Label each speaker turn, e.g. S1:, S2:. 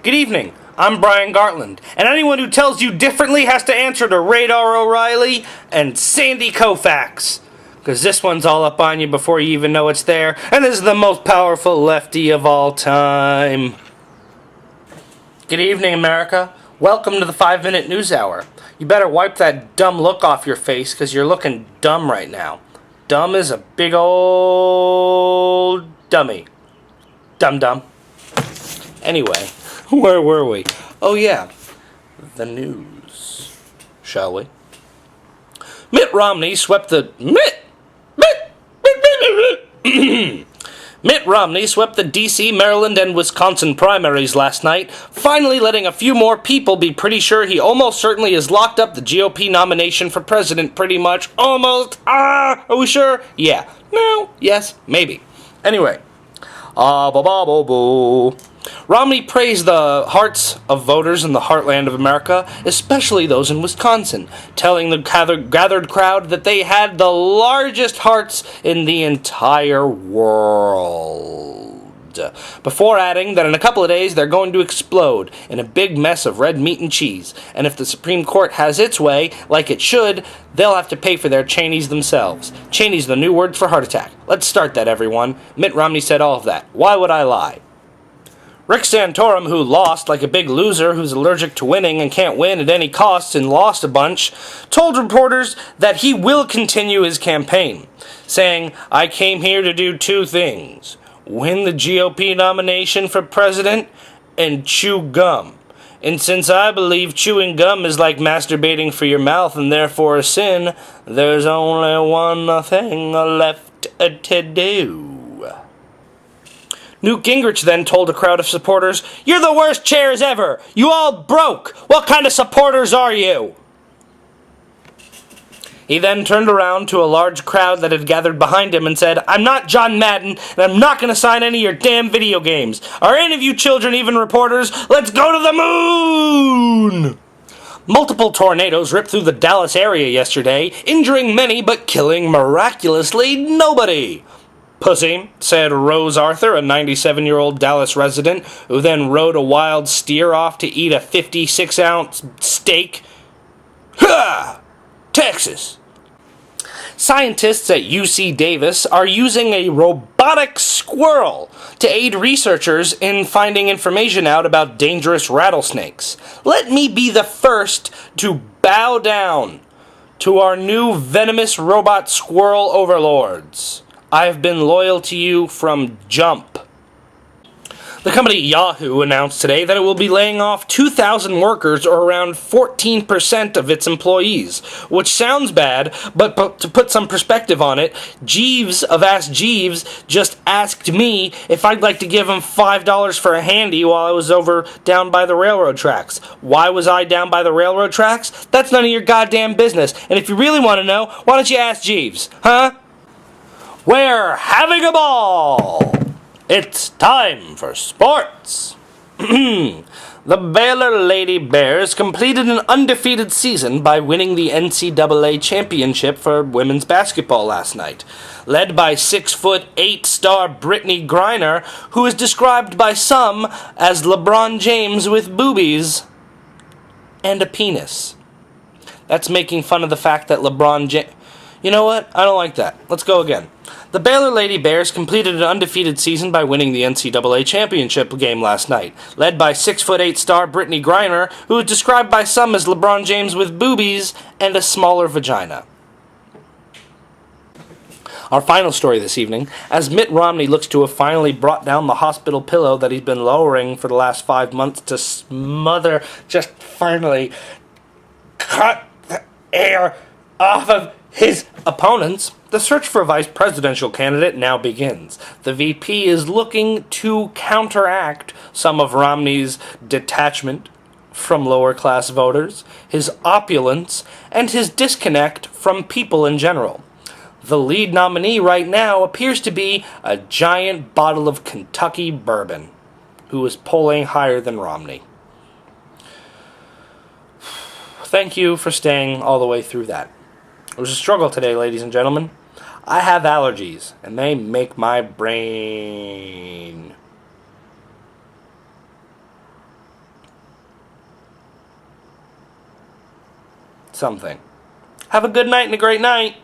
S1: Good evening. I'm Brian Gartland, and anyone who tells you differently has to answer to Radar O'Reilly and Sandy Koufax. Because this one's all up on you before you even know it's there, and this is the most powerful lefty of all time. Good evening, America. Welcome to the 5-Minute News Hour. You better wipe that dumb look off your face, because you're looking dumb right now. Dumb is a big old dummy. Dum-dum. Anyway, where were we? Oh yeah, the news. Shall we? Mitt Romney swept the... Mitt Romney swept the D.C., Maryland, and Wisconsin primaries last night, finally letting a few more people be pretty sure he almost certainly has locked up the GOP nomination for president pretty much. Almost. Are we sure? Yeah. No. Yes. Maybe. Anyway. Romney praised the hearts of voters in the heartland of America, especially those in Wisconsin, telling the gathered crowd that they had the largest hearts in the entire world. Before adding that in a couple of days they're going to explode in a big mess of red meat and cheese, and if the Supreme Court has its way, like it should, they'll have to pay for their Cheneys themselves. Cheney's the new word for heart attack. Let's start that, everyone. Mitt Romney said all of that. Why would I lie? Rick Santorum, who lost like a big loser who's allergic to winning and can't win at any cost and lost a bunch, told reporters that he will continue his campaign, saying, "I came here to do two things. Win the GOP nomination for president and chew gum. And since I believe chewing gum is like masturbating for your mouth and therefore a sin, there's only one thing left to do." Newt Gingrich then told a crowd of supporters, "You're the worst chairs ever! You all broke! What kind of supporters are you?" He then turned around to a large crowd that had gathered behind him and said, "I'm not John Madden, and I'm not going to sign any of your damn video games. Are any of you children even reporters? Let's go to the moon!" Multiple tornadoes ripped through the Dallas area yesterday, injuring many but killing miraculously nobody. "Pussy," said Rose Arthur, a 97-year-old Dallas resident, who then rode a wild steer off to eat a 56-ounce steak. Ha! Texas. Scientists at UC Davis are using a robotic squirrel to aid researchers in finding information out about dangerous rattlesnakes. Let me be the first to bow down to our new venomous robot squirrel overlords. I've been loyal to you from jump. The company Yahoo announced today that it will be laying off 2,000 workers, or around 14% of its employees, which sounds bad, but to put some perspective on it, Jeeves of Ask Jeeves just asked me if I'd like to give him $5 for a handy while I was down by the railroad tracks. Why was I down by the railroad tracks? That's none of your goddamn business, and if you really want to know, why don't you ask Jeeves, huh? We're having a ball! It's time for sports. The Baylor Lady Bears completed an undefeated season by winning the NCAA championship for women's basketball last night, led by 6'8" star Brittany Griner, who is described by some as LeBron James with boobies and a penis. That's making fun of the fact that LeBron James... You know what? I don't like that. Let's go again. The Baylor Lady Bears completed an undefeated season by winning the NCAA championship game last night, led by 6'8" star Brittany Griner, who is described by some as LeBron James with boobies and a smaller vagina. Our final story this evening, as Mitt Romney looks to have finally brought down the hospital pillow that he's been lowering for the last 5 months to smother, just finally cut the air off of his opponents, the search for a vice presidential candidate now begins. The VP is looking to counteract some of Romney's detachment from lower-class voters, his opulence, and his disconnect from people in general. The lead nominee right now appears to be a giant bottle of Kentucky bourbon, who is polling higher than Romney. Thank you for staying all the way through that. It was a struggle today, ladies and gentlemen. I have allergies, and they make my brain something. Have a good night and a great night.